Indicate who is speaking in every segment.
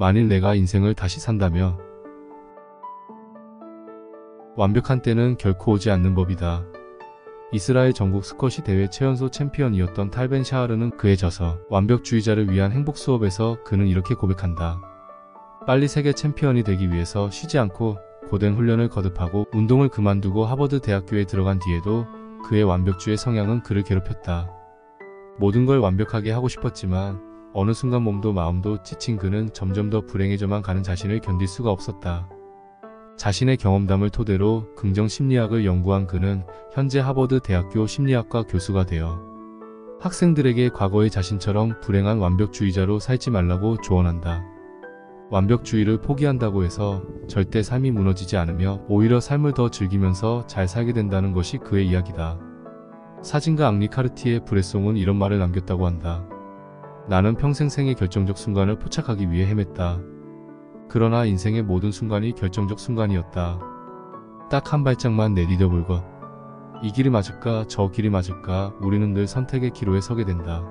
Speaker 1: 만일 내가 인생을 다시 산다면 완벽한 때는 결코 오지 않는 법이다. 이스라엘 전국 스쿼시 대회 최연소 챔피언이었던 탈벤 샤하르는 그에 져서 완벽주의자를 위한 행복 수업에서 그는 이렇게 고백한다. 빨리 세계 챔피언이 되기 위해서 쉬지 않고 고된 훈련을 거듭하고 운동을 그만두고 하버드 대학교에 들어간 뒤에도 그의 완벽주의 성향은 그를 괴롭혔다. 모든 걸 완벽하게 하고 싶었지만 어느 순간 몸도 마음도 지친 그는 점점 더 불행해져만 가는 자신을 견딜 수가 없었다. 자신의 경험담을 토대로 긍정심리학을 연구한 그는 현재 하버드 대학교 심리학과 교수가 되어 학생들에게 과거의 자신처럼 불행한 완벽주의자로 살지 말라고 조언한다. 완벽주의를 포기한다고 해서 절대 삶이 무너지지 않으며 오히려 삶을 더 즐기면서 잘 살게 된다는 것이 그의 이야기다. 사진가 앙리 카르티에 브레송은 이런 말을 남겼다고 한다. 나는 평생 생의 결정적 순간을 포착하기 위해 헤맸다. 그러나 인생의 모든 순간이 결정적 순간이었다. 딱 한 발짝만 내디뎌볼 것. 이 길이 맞을까 저 길이 맞을까 우리는 늘 선택의 기로에 서게 된다.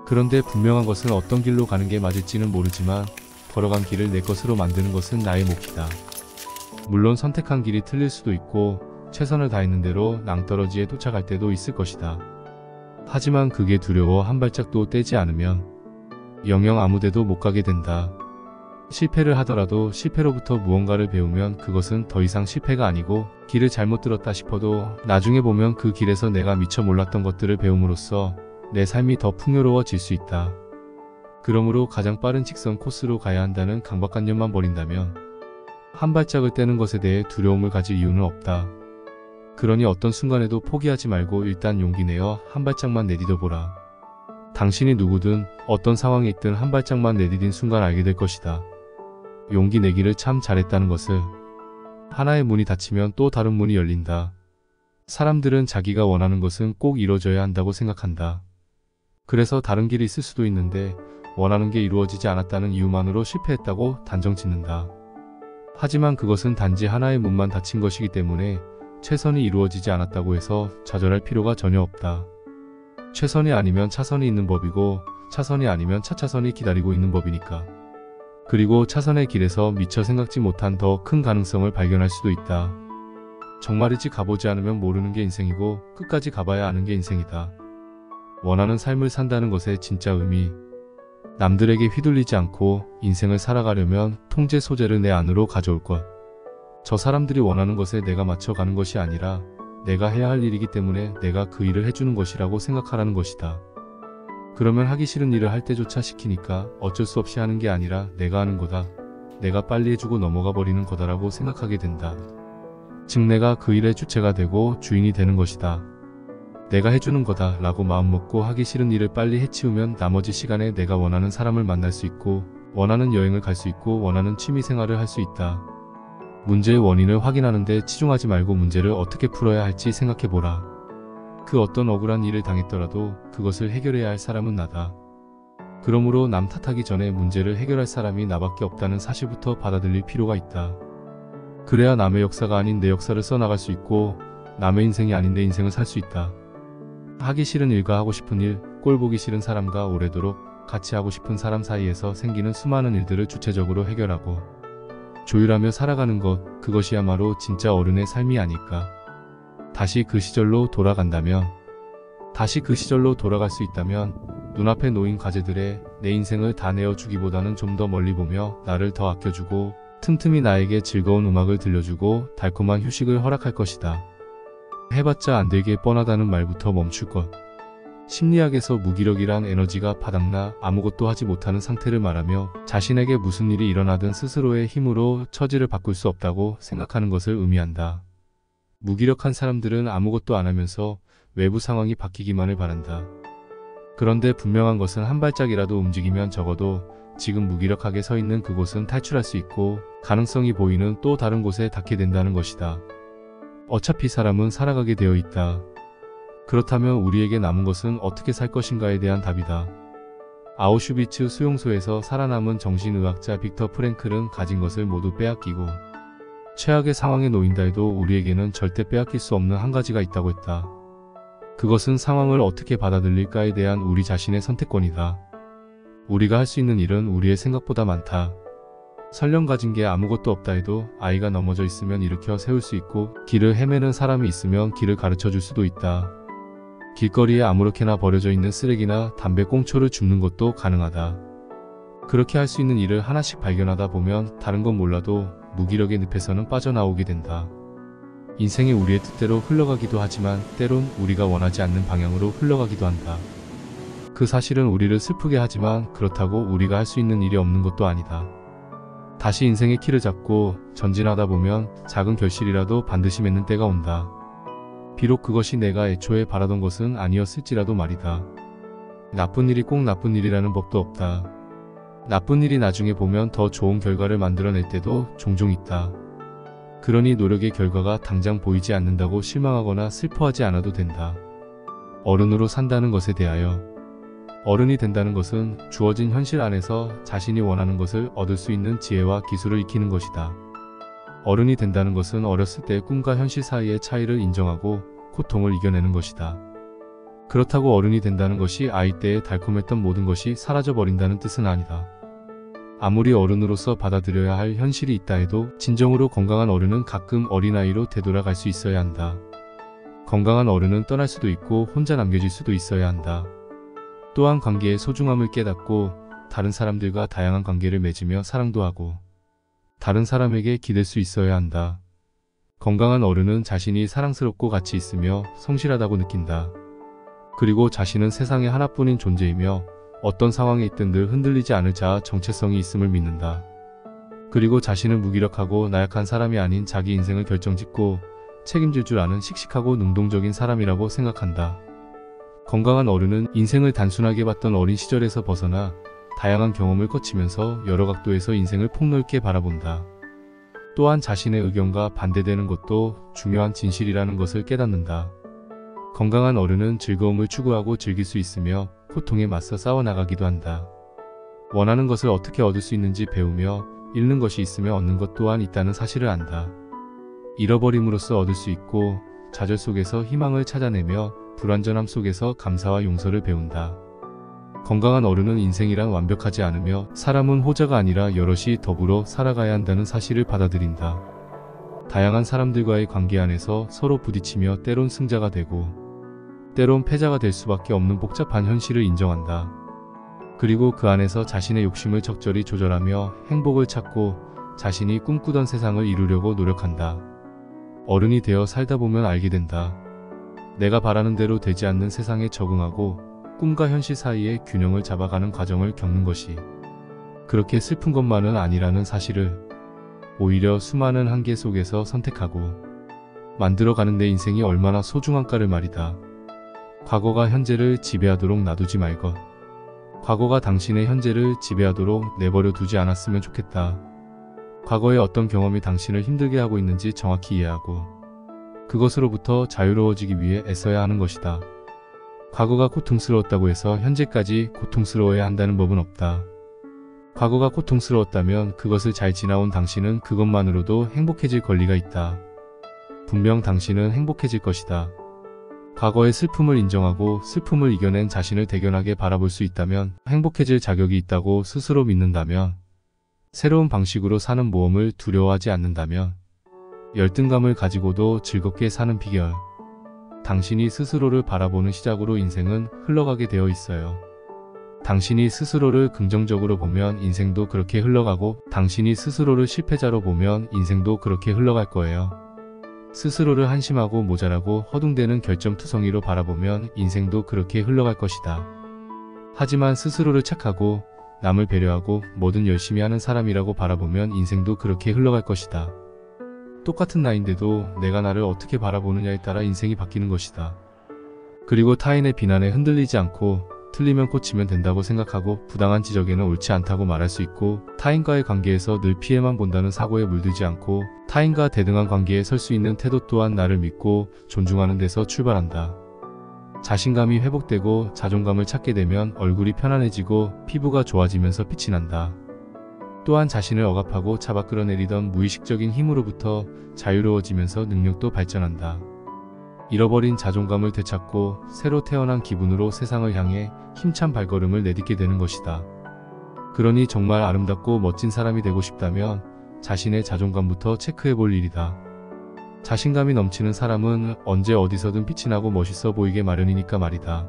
Speaker 1: 그런데 분명한 것은 어떤 길로 가는 게 맞을지는 모르지만 걸어간 길을 내 것으로 만드는 것은 나의 몫이다. 물론 선택한 길이 틀릴 수도 있고 최선을 다했는 대로 낭떠러지에 도착할 때도 있을 것이다. 하지만 그게 두려워 한 발짝도 떼지 않으면 영영 아무데도 못 가게 된다. 실패를 하더라도 실패로부터 무언가를 배우면 그것은 더 이상 실패가 아니고 길을 잘못 들었다 싶어도 나중에 보면 그 길에서 내가 미처 몰랐던 것들을 배움으로써 내 삶이 더 풍요로워질 수 있다. 그러므로 가장 빠른 직선 코스로 가야 한다는 강박관념만 버린다면 한 발짝을 떼는 것에 대해 두려움을 가질 이유는 없다. 그러니 어떤 순간에도 포기하지 말고 일단 용기 내어 한 발짝만 내디뎌보라. 당신이 누구든 어떤 상황에 있든 한 발짝만 내디딘 순간 알게 될 것이다. 용기 내기를 참 잘했다는 것을. 하나의 문이 닫히면 또 다른 문이 열린다. 사람들은 자기가 원하는 것은 꼭 이루어져야 한다고 생각한다. 그래서 다른 길이 있을 수도 있는데 원하는 게 이루어지지 않았다는 이유만으로 실패했다고 단정 짓는다. 하지만 그것은 단지 하나의 문만 닫힌 것이기 때문에 최선이 이루어지지 않았다고 해서 좌절할 필요가 전혀 없다. 최선이 아니면 차선이 있는 법이고 차선이 아니면 차차선이 기다리고 있는 법이니까. 그리고 차선의 길에서 미처 생각지 못한 더 큰 가능성을 발견할 수도 있다. 정말이지 가보지 않으면 모르는 게 인생이고 끝까지 가봐야 아는 게 인생이다. 원하는 삶을 산다는 것의 진짜 의미. 남들에게 휘둘리지 않고 인생을 살아가려면 통제 소재를 내 안으로 가져올 것. 저 사람들이 원하는 것에 내가 맞춰가는 것이 아니라 내가 해야 할 일이기 때문에 내가 그 일을 해주는 것이라고 생각하라는 것이다. 그러면 하기 싫은 일을 할 때조차 시키니까 어쩔 수 없이 하는 게 아니라 내가 하는 거다. 내가 빨리 해주고 넘어가 버리는 거다라고 생각하게 된다. 즉 내가 그 일의 주체가 되고 주인이 되는 것이다. 내가 해주는 거다 라고 마음먹고 하기 싫은 일을 빨리 해치우면 나머지 시간에 내가 원하는 사람을 만날 수 있고 원하는 여행을 갈 수 있고 원하는 취미생활을 할 수 있다. 문제의 원인을 확인하는데 치중하지 말고 문제를 어떻게 풀어야 할지 생각해보라. 그 어떤 억울한 일을 당했더라도 그것을 해결해야 할 사람은 나다. 그러므로 남 탓하기 전에 문제를 해결할 사람이 나밖에 없다는 사실부터 받아들일 필요가 있다. 그래야 남의 역사가 아닌 내 역사를 써나갈 수 있고 남의 인생이 아닌 내 인생을 살 수 있다. 하기 싫은 일과 하고 싶은 일, 꼴 보기 싫은 사람과 오래도록 같이 하고 싶은 사람 사이에서 생기는 수많은 일들을 주체적으로 해결하고 조율하며 살아가는 것, 그것이야말로 진짜 어른의 삶이 아닐까. 다시 그 시절로 돌아간다면, 다시 그 시절로 돌아갈 수 있다면 눈앞에 놓인 과제들에 내 인생을 다 내어주기보다는 좀 더 멀리 보며 나를 더 아껴주고 틈틈이 나에게 즐거운 음악을 들려주고 달콤한 휴식을 허락할 것이다. 해봤자 안 되게 뻔하다는 말부터 멈출 것. 심리학에서 무기력이란 에너지가 바닥나 아무것도 하지 못하는 상태를 말하며 자신에게 무슨 일이 일어나든 스스로의 힘으로 처지를 바꿀 수 없다고 생각하는 것을 의미한다. 무기력한 사람들은 아무것도 안 하면서 외부 상황이 바뀌기만을 바란다. 그런데 분명한 것은 한 발짝이라도 움직이면 적어도 지금 무기력하게 서 있는 그곳은 탈출할 수 있고 가능성이 보이는 또 다른 곳에 닿게 된다는 것이다. 어차피 사람은 살아가게 되어 있다. 그렇다면 우리에게 남은 것은 어떻게 살 것인가에 대한 답이다. 아우슈비츠 수용소에서 살아남은 정신의학자 빅터 프랭클은 가진 것을 모두 빼앗기고 최악의 상황에 놓인다 해도 우리에게는 절대 빼앗길 수 없는 한 가지가 있다고 했다. 그것은 상황을 어떻게 받아들일까에 대한 우리 자신의 선택권이다. 우리가 할 수 있는 일은 우리의 생각보다 많다. 설령 가진 게 아무것도 없다 해도 아이가 넘어져 있으면 일으켜 세울 수 있고, 길을 헤매는 사람이 있으면 길을 가르쳐 줄 수도 있다. 길거리에 아무렇게나 버려져 있는 쓰레기나 담배 꽁초를 줍는 것도 가능하다. 그렇게 할 수 있는 일을 하나씩 발견하다 보면 다른 건 몰라도 무기력의 늪에서는 빠져나오게 된다. 인생이 우리의 뜻대로 흘러가기도 하지만 때론 우리가 원하지 않는 방향으로 흘러가기도 한다. 그 사실은 우리를 슬프게 하지만 그렇다고 우리가 할 수 있는 일이 없는 것도 아니다. 다시 인생의 키를 잡고 전진하다 보면 작은 결실이라도 반드시 맺는 때가 온다. 비록 그것이 내가 애초에 바라던 것은 아니었을지라도 말이다. 나쁜 일이 꼭 나쁜 일이라는 법도 없다. 나쁜 일이 나중에 보면 더 좋은 결과를 만들어낼 때도 종종 있다. 그러니 노력의 결과가 당장 보이지 않는다고 실망하거나 슬퍼하지 않아도 된다. 어른으로 산다는 것에 대하여, 어른이 된다는 것은 주어진 현실 안에서 자신이 원하는 것을 얻을 수 있는 지혜와 기술을 익히는 것이다. 어른이 된다는 것은 어렸을 때의 꿈과 현실 사이의 차이를 인정하고 고통을 이겨내는 것이다. 그렇다고 어른이 된다는 것이 아이 때에 달콤했던 모든 것이 사라져버린다는 뜻은 아니다. 아무리 어른으로서 받아들여야 할 현실이 있다 해도 진정으로 건강한 어른은 가끔 어린아이로 되돌아갈 수 있어야 한다. 건강한 어른은 떠날 수도 있고 혼자 남겨질 수도 있어야 한다. 또한 관계의 소중함을 깨닫고 다른 사람들과 다양한 관계를 맺으며 사랑도 하고 다른 사람에게 기댈 수 있어야 한다. 건강한 어른은 자신이 사랑스럽고 가치 있으며 성실하다고 느낀다. 그리고 자신은 세상에 하나뿐인 존재이며 어떤 상황에 있든 늘 흔들리지 않을 자아 정체성이 있음을 믿는다. 그리고 자신은 무기력하고 나약한 사람이 아닌 자기 인생을 결정짓고 책임질 줄 아는 씩씩하고 능동적인 사람이라고 생각한다. 건강한 어른은 인생을 단순하게 봤던 어린 시절에서 벗어나 다양한 경험을 거치면서 여러 각도에서 인생을 폭넓게 바라본다. 또한 자신의 의견과 반대되는 것도 중요한 진실이라는 것을 깨닫는다. 건강한 어른은 즐거움을 추구하고 즐길 수 있으며 고통에 맞서 싸워나가기도 한다. 원하는 것을 어떻게 얻을 수 있는지 배우며 잃는 것이 있으며 얻는 것 또한 있다는 사실을 안다. 잃어버림으로써 얻을 수 있고 좌절 속에서 희망을 찾아내며 불완전함 속에서 감사와 용서를 배운다. 건강한 어른은 인생이란 완벽하지 않으며 사람은 호자가 아니라 여럿이 더불어 살아가야 한다는 사실을 받아들인다. 다양한 사람들과의 관계 안에서 서로 부딪히며 때론 승자가 되고 때론 패자가 될 수밖에 없는 복잡한 현실을 인정한다. 그리고 그 안에서 자신의 욕심을 적절히 조절하며 행복을 찾고 자신이 꿈꾸던 세상을 이루려고 노력한다. 어른이 되어 살다 보면 알게 된다. 내가 바라는 대로 되지 않는 세상에 적응하고 꿈과 현실 사이의 균형을 잡아가는 과정을 겪는 것이 그렇게 슬픈 것만은 아니라는 사실을 오히려 수많은 한계 속에서 선택하고 만들어가는 내 인생이 얼마나 소중한가를 말이다. 과거가 현재를 지배하도록 놔두지 말것. 과거가 당신의 현재를 지배하도록 내버려 두지 않았으면 좋겠다. 과거의 어떤 경험이 당신을 힘들게 하고 있는지 정확히 이해하고 그것으로부터 자유로워지기 위해 애써야 하는 것이다. 과거가 고통스러웠다고 해서 현재까지 고통스러워야 한다는 법은 없다. 과거가 고통스러웠다면 그것을 잘 지나온 당신은 그것만으로도 행복해질 권리가 있다. 분명 당신은 행복해질 것이다. 과거의 슬픔을 인정하고 슬픔을 이겨낸 자신을 대견하게 바라볼 수 있다면, 행복해질 자격이 있다고 스스로 믿는다면, 새로운 방식으로 사는 모험을 두려워하지 않는다면, 열등감을 가지고도 즐겁게 사는 비결. 당신이 스스로를 바라보는 시작으로 인생은 흘러가게 되어 있어요. 당신이 스스로를 긍정적으로 보면 인생도 그렇게 흘러가고, 당신이 스스로를 실패자로 보면 인생도 그렇게 흘러갈 거예요. 스스로를 한심하고 모자라고 허둥대는 결점투성이로 바라보면 인생도 그렇게 흘러갈 것이다. 하지만 스스로를 착하고 남을 배려하고 뭐든 열심히 하는 사람이라고 바라보면 인생도 그렇게 흘러갈 것이다. 똑같은 나이인데도 내가 나를 어떻게 바라보느냐에 따라 인생이 바뀌는 것이다. 그리고 타인의 비난에 흔들리지 않고 틀리면 고치면 된다고 생각하고 부당한 지적에는 옳지 않다고 말할 수 있고, 타인과의 관계에서 늘 피해만 본다는 사고에 물들지 않고 타인과 대등한 관계에 설 수 있는 태도 또한 나를 믿고 존중하는 데서 출발한다. 자신감이 회복되고 자존감을 찾게 되면 얼굴이 편안해지고 피부가 좋아지면서 빛이 난다. 또한 자신을 억압하고 잡아 끌어내리던 무의식적인 힘으로부터 자유로워지면서 능력도 발전한다. 잃어버린 자존감을 되찾고 새로 태어난 기분으로 세상을 향해 힘찬 발걸음을 내딛게 되는 것이다. 그러니 정말 아름답고 멋진 사람이 되고 싶다면 자신의 자존감부터 체크해 볼 일이다. 자신감이 넘치는 사람은 언제 어디서든 빛이 나고 멋있어 보이게 마련이니까 말이다.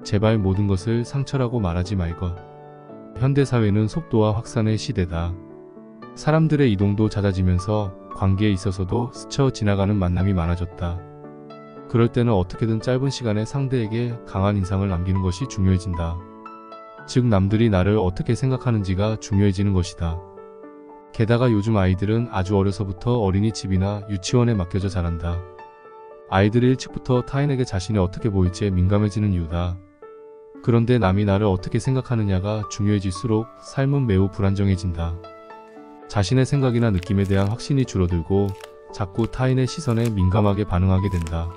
Speaker 1: 제발 모든 것을 상처라고 말하지 말것. 현대사회는 속도와 확산의 시대다. 사람들의 이동도 잦아지면서 관계에 있어서도 스쳐 지나가는 만남이 많아졌다. 그럴 때는 어떻게든 짧은 시간에 상대에게 강한 인상을 남기는 것이 중요해진다. 즉 남들이 나를 어떻게 생각하는지가 중요해지는 것이다. 게다가 요즘 아이들은 아주 어려서부터 어린이집이나 유치원에 맡겨져 자란다. 아이들이 일찍부터 타인에게 자신이 어떻게 보일지에 민감해지는 이유다. 그런데 남이 나를 어떻게 생각하느냐가 중요해질수록 삶은 매우 불안정해진다. 자신의 생각이나 느낌에 대한 확신이 줄어들고 자꾸 타인의 시선에 민감하게 반응하게 된다.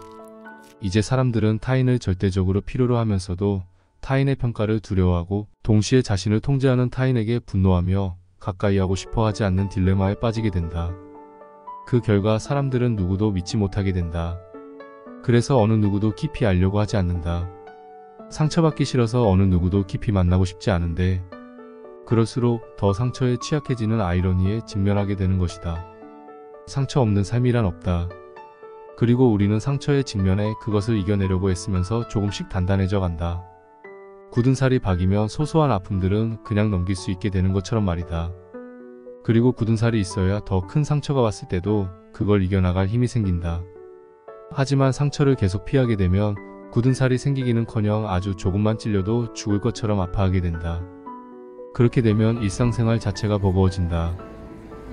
Speaker 1: 이제 사람들은 타인을 절대적으로 필요로 하면서도 타인의 평가를 두려워하고 동시에 자신을 통제하는 타인에게 분노하며 가까이 하고 싶어 하지 않는 딜레마에 빠지게 된다. 그 결과 사람들은 누구도 믿지 못하게 된다. 그래서 어느 누구도 깊이 알려고 하지 않는다. 상처받기 싫어서 어느 누구도 깊이 만나고 싶지 않은데 그럴수록 더 상처에 취약해지는 아이러니에 직면하게 되는 것이다. 상처 없는 삶이란 없다. 그리고 우리는 상처에 직면해 그것을 이겨내려고 애쓰면서 조금씩 단단해져 간다. 굳은 살이 박이면 소소한 아픔들은 그냥 넘길 수 있게 되는 것처럼 말이다. 그리고 굳은 살이 있어야 더 큰 상처가 왔을 때도 그걸 이겨나갈 힘이 생긴다. 하지만 상처를 계속 피하게 되면 굳은 살이 생기기는커녕 아주 조금만 찔려도 죽을 것처럼 아파하게 된다. 그렇게 되면 일상생활 자체가 버거워진다.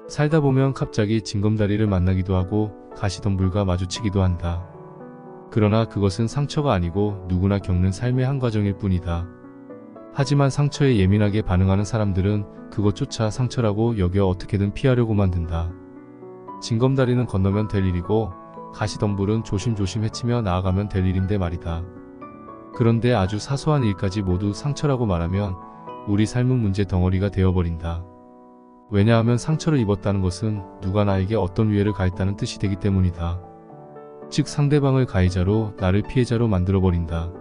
Speaker 1: 살다 보면 갑자기 징검다리를 만나기도 하고 가시덤불과 마주치기도 한다. 그러나 그것은 상처가 아니고 누구나 겪는 삶의 한 과정일 뿐이다. 하지만 상처에 예민하게 반응하는 사람들은 그것조차 상처라고 여겨 어떻게든 피하려고만 든다. 징검다리는 건너면 될 일이고 가시덤불은 조심조심 헤치며 나아가면 될 일인데 말이다. 그런데 아주 사소한 일까지 모두 상처라고 말하면 우리 삶은 문제 덩어리가 되어버린다. 왜냐하면 상처를 입었다는 것은 누가 나에게 어떤 위해를 가했다는 뜻이 되기 때문이다. 즉 상대방을 가해자로 나를 피해자로 만들어버린다.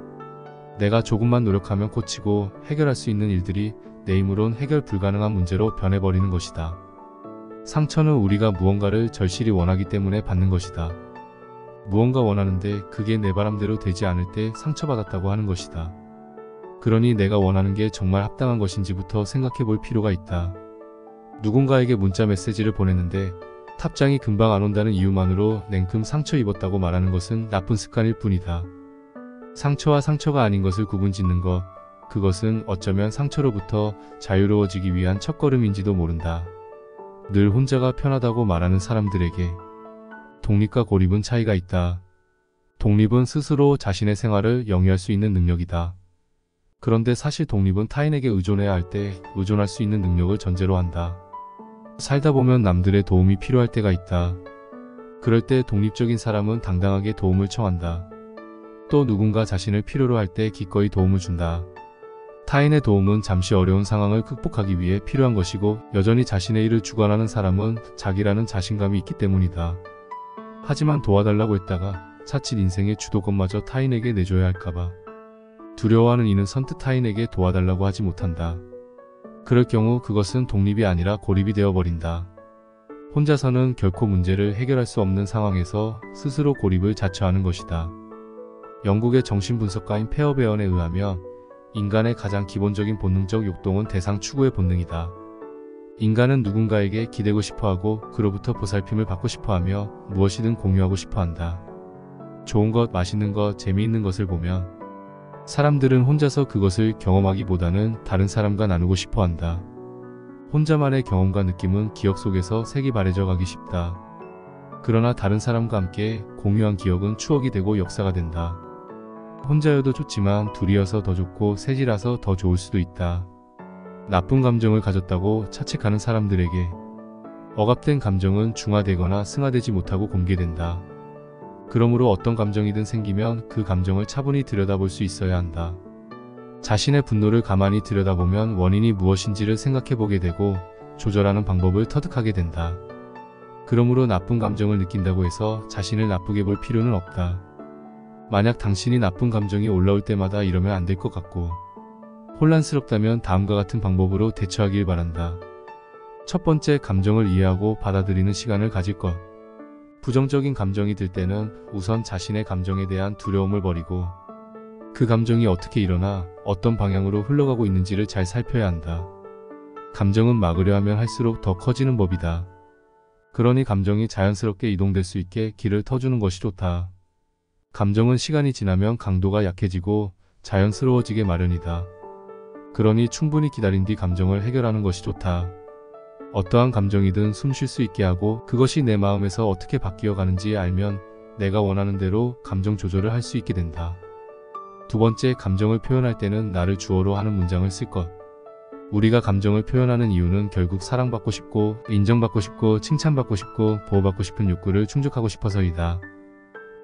Speaker 1: 내가 조금만 노력하면 고치고 해결할 수 있는 일들이 내 힘으론 해결 불가능한 문제로 변해버리는 것이다. 상처는 우리가 무언가를 절실히 원하기 때문에 받는 것이다. 무언가 원하는데 그게 내 바람대로 되지 않을 때 상처받았다고 하는 것이다. 그러니 내가 원하는 게 정말 합당한 것인지부터 생각해 볼 필요가 있다. 누군가에게 문자 메시지를 보냈는데 답장이 금방 안 온다는 이유만으로 냉큼 상처 입었다고 말하는 것은 나쁜 습관일 뿐이다. 상처와 상처가 아닌 것을 구분짓는 것, 그것은 어쩌면 상처로부터 자유로워지기 위한 첫걸음인지도 모른다. 늘 혼자가 편하다고 말하는 사람들에게 독립과 고립은 차이가 있다. 독립은 스스로 자신의 생활을 영위할 수 있는 능력이다. 그런데 사실 독립은 타인에게 의존해야 할 때 의존할 수 있는 능력을 전제로 한다. 살다 보면 남들의 도움이 필요할 때가 있다. 그럴 때 독립적인 사람은 당당하게 도움을 청한다. 또 누군가 자신을 필요로 할 때 기꺼이 도움을 준다. 타인의 도움은 잠시 어려운 상황을 극복하기 위해 필요한 것이고 여전히 자신의 일을 주관하는 사람은 자기라는 자신감이 있기 때문이다. 하지만 도와달라고 했다가 자칫 인생의 주도권마저 타인에게 내줘야 할까봐 두려워하는 이는 선뜻 타인에게 도와달라고 하지 못한다. 그럴 경우 그것은 독립이 아니라 고립이 되어버린다. 혼자서는 결코 문제를 해결할 수 없는 상황에서 스스로 고립을 자처하는 것이다. 영국의 정신분석가인 페어베언에 의하면 인간의 가장 기본적인 본능적 욕동은 대상 추구의 본능이다. 인간은 누군가에게 기대고 싶어하고 그로부터 보살핌을 받고 싶어하며 무엇이든 공유하고 싶어한다. 좋은 것, 맛있는 것, 재미있는 것을 보면 사람들은 혼자서 그것을 경험하기보다는 다른 사람과 나누고 싶어한다. 혼자만의 경험과 느낌은 기억 속에서 색이 바래져 가기 쉽다. 그러나 다른 사람과 함께 공유한 기억은 추억이 되고 역사가 된다. 혼자여도 좋지만 둘이어서 더 좋고 셋이라서 더 좋을 수도 있다. 나쁜 감정을 가졌다고 차책하는 사람들에게 억압된 감정은 중화되거나 승화되지 못하고 공개된다. 그러므로 어떤 감정이든 생기면 그 감정을 차분히 들여다볼 수 있어야 한다. 자신의 분노를 가만히 들여다보면 원인이 무엇인지를 생각해보게 되고 조절하는 방법을 터득하게 된다. 그러므로 나쁜 감정을 느낀다고 해서 자신을 나쁘게 볼 필요는 없다. 만약 당신이 나쁜 감정이 올라올 때마다 이러면 안 될 것 같고 혼란스럽다면 다음과 같은 방법으로 대처하길 바란다. 첫 번째, 감정을 이해하고 받아들이는 시간을 가질 것. 부정적인 감정이 들 때는 우선 자신의 감정에 대한 두려움을 버리고 그 감정이 어떻게 일어나 어떤 방향으로 흘러가고 있는지를 잘 살펴야 한다. 감정은 막으려 하면 할수록 더 커지는 법이다. 그러니 감정이 자연스럽게 이동될 수 있게 길을 터주는 것이 좋다. 감정은 시간이 지나면 강도가 약해지고 자연스러워지게 마련이다. 그러니 충분히 기다린 뒤 감정을 해결하는 것이 좋다. 어떠한 감정이든 숨 쉴 수 있게 하고 그것이 내 마음에서 어떻게 바뀌어 가는지 알면 내가 원하는 대로 감정 조절을 할 수 있게 된다. 두 번째, 감정을 표현할 때는 나를 주어로 하는 문장을 쓸 것. 우리가 감정을 표현하는 이유는 결국 사랑받고 싶고 인정받고 싶고 칭찬받고 싶고 보호받고 싶은 욕구를 충족하고 싶어서이다.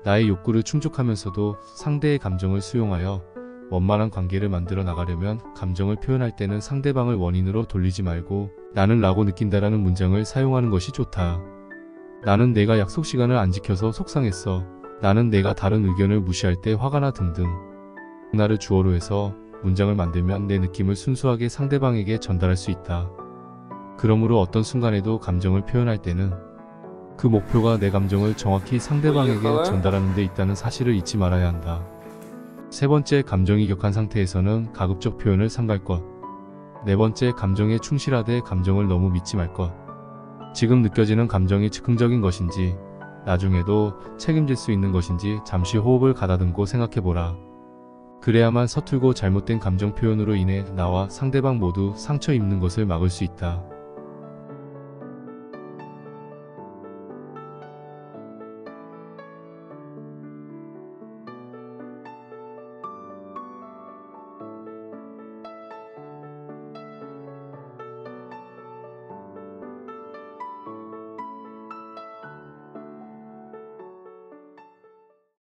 Speaker 1: 나의 욕구를 충족하면서도 상대의 감정을 수용하여 원만한 관계를 만들어 나가려면 감정을 표현할 때는 상대방을 원인으로 돌리지 말고 나는 라고 느낀다라는 문장을 사용하는 것이 좋다. 나는 내가 약속 시간을 안 지켜서 속상했어. 나는 내가 다른 의견을 무시할 때 화가 나 등등. 나를 주어로 해서 문장을 만들면 내 느낌을 순수하게 상대방에게 전달할 수 있다. 그러므로 어떤 순간에도 감정을 표현할 때는 그 목표가 내 감정을 정확히 상대방에게 전달하는 데 있다는 사실을 잊지 말아야 한다. 세 번째, 감정이 격한 상태에서는 가급적 표현을 삼갈 것. 네 번째, 감정에 충실하되 감정을 너무 믿지 말 것. 지금 느껴지는 감정이 즉흥적인 것인지 나중에도 책임질 수 있는 것인지 잠시 호흡을 가다듬고 생각해보라. 그래야만 서툴고 잘못된 감정 표현으로 인해 나와 상대방 모두 상처 입는 것을 막을 수 있다.